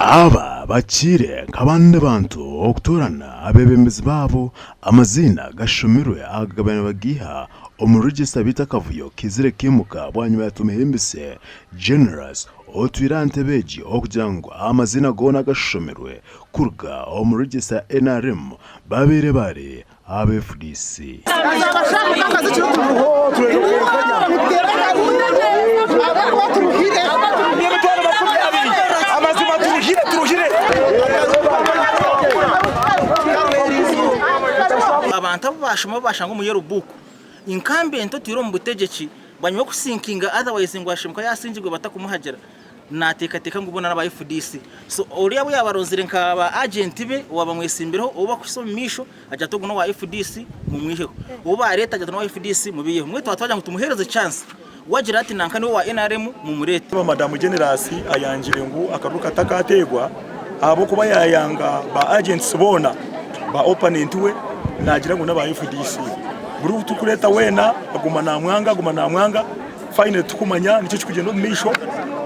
aba bakire nk'abandi bantu okutorana abebembezi babo amazina gashumirwe agabana bagiha omurugisa bita kavuyo kizire kimuka bwanyuma yatumihembise generous otwirante beji okugira ngo amazina gona gashumirwe kurga omurugisa NRM babere bare ABFDC abantu bashoma bashanga mu yerubuku inkambe ento tiro mu butegeki banywa kusinkinga otherwise ngo ashimka yasingirwe batakumuhagera natekateka ngo ubona n'aba FDC so uriya bwo yabaronzire nkaba agent be wabamwesimbiraho uba kusomisho ajya to guno wa FDC mu mwiheho uba leta ajya no wa FDC mu biyeho mwe twatwaje ngo tumuhereze chance wagira ati nanka ni wa NRM mu murete Madame Generous ayanjire ngo akaruka takategwa abo kuba yayanga ba agents bona ba opponent we nagira ngo n'aba FDC buru tukureta wena aguma na mwanga fine tukumanya nicyo kugenda mu misho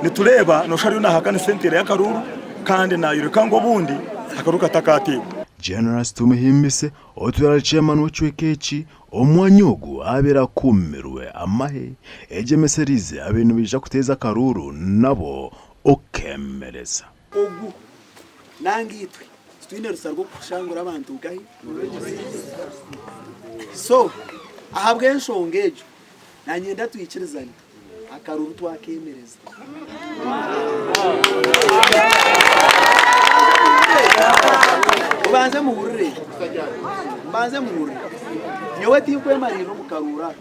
nitureba no shari na hakana center ya Karuru kandi nayireka ngo bundi akaruka takati Generous tumuhimbise otwara chairman w'Chwekechi omwanyogo abera kumirwe amahe egemeserize abintu bija kuteza Karuru nabo okemereza ogu nangitwe twine rusargo kushangura abantu gahi so ahabwe nshongejo nanyenda tuyikirizanye Akaruru twakemereza ubanze muhurire nyewe tikwemariro mukarura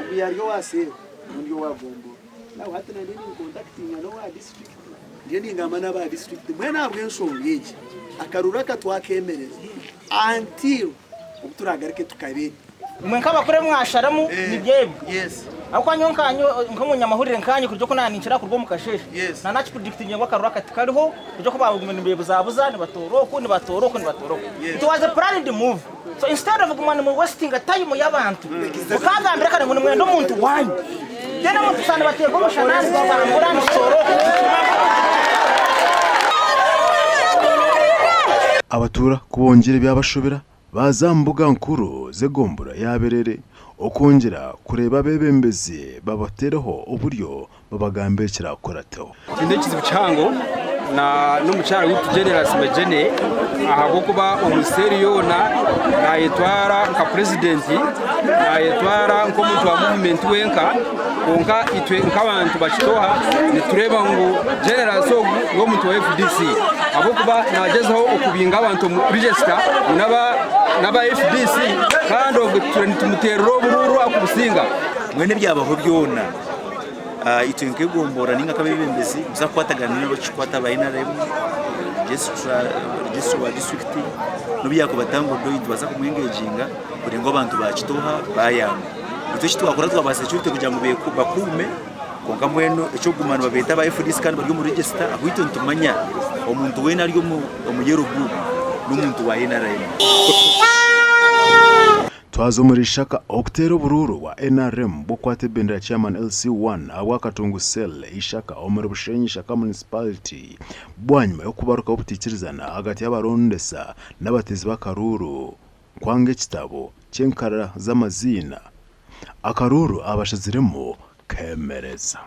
ubiyaryo wasero ndio wagombo nawe hatana nini contacting no wa district ndiye ningama na ba district mwena abwe nshongeje Akaruru katwakemereza until ubuturagarike tukabene mwe nk'abakore mwasharamu nibyebwe yes akwanyo nkanyo nk'umunyamahurire nkanyo kuryo kunaninchira kurwo mukasheshe na nachi predicting ngo Akaruru katikariho kuryo ko bagumene mbe buzabuza ni batoroka it was a planned move so instead of gumana mu wasting time y'abantu ukagambira kane ngo mwendo umuntu wanyu tena muntu sana batego mushanani babangura nisoro abatura kubongere byabashobera bazambuga nkuru zegombura yaberere okongera kureba bebembezi babatereho uburyo babagambekera korateho kinde kizibucango na n'umucara w'utu Generous Majene ahago kuba umuseri yona nayetwara nka president nayetwara nko muntu wa movement wenka konka itwe nk'abantu bakitoha nitureba ngo Generous ngo muntu wa FDC abo kuba nagezeho okubinga abantu mu register naba FDC kandi tumutero bururu akubusinga mwene byabaho byona itwenke gombora ninga kabebembezi uza kwataganira bachikwata bayinaremu Yesu wa district no byako batango do baza kumwengejinga kuri ngo abantu bakitoha bayanga utwe twakora twabase cyute kugira ngo bakume konka mweno echo gumana babeta ba FDC kandi bari mu register ahwito ntumanya omuntu wena ari mu yerubu n'umuntu wa NRM twazo muri shaka oktero bururu wa NRM bokwate bendera chairman LC1 abwakatungu cell ishaka omero bushenyi shaka municipality bwanyuma yo kubaruka obutikirizana hagati y'abarondesa n'abatezi b'Akaruru kwange kitabo cyenkara z'amazina Akaruru abashaziremo kemereza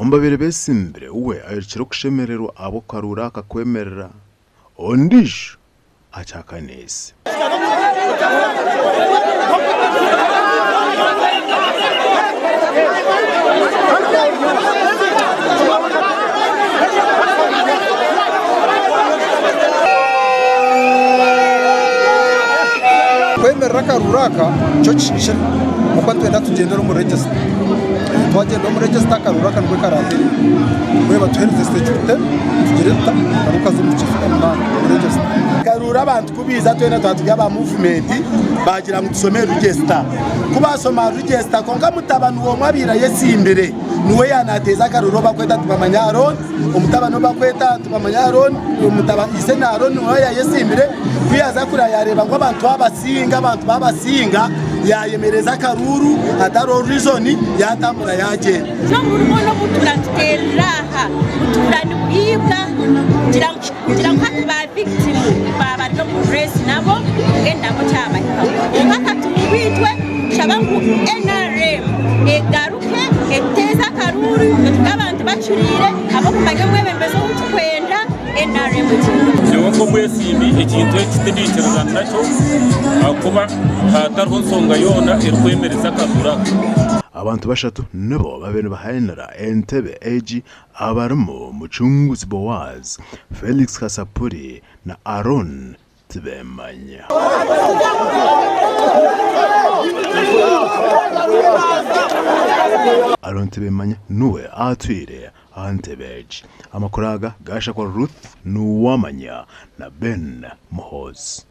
ombabere besimbere uwe ayirikira kushemererwa abo Karuru akakwemerera ondisho achakanese kwemerera Akaruru aka cyo kishe uko twenda tugendera mu register twagenda muri register karura kanwe karate we batuhereze security tugereta karuka zo mu kifuka muri register karura abantu kubiza twena twatuya ba movement bagira ngo tusome register kubasoma register konka mutabanu wo mwabira yesimbere niwe yanateza karuro bakweta tubamanya Aron umutabano bakweta tubamanya Aron umutaba isena Aron niwe yesimbere kwiyaza kuri yareba ngo abantu babasinga yayemereza karuru ataro reason yatambura yaje no murumo no muturateraha muturani bwibwa kugira ngo ba victim baba no press nabo ngenda ko cyaba nkaka tubitwe shabangu NRM egaruke eteza karuru abantu bacurire abo kumanya mwebembezo utkwenda NRM ngo mwesimi ikintu kitibikirana nacyo kuba hatariho nsonga yona irwemereza karura abantu bashatu nabo babene bahayenera Entebbe AG abarimo Mucunguzi Boaz, Felix Kasapuri na Aron Tibemanya. Aron Tibemanya nuwe atwire Entebbe AG. Amakuraga gasha kwa Ruth Nuwamanya na Ben Muhozi.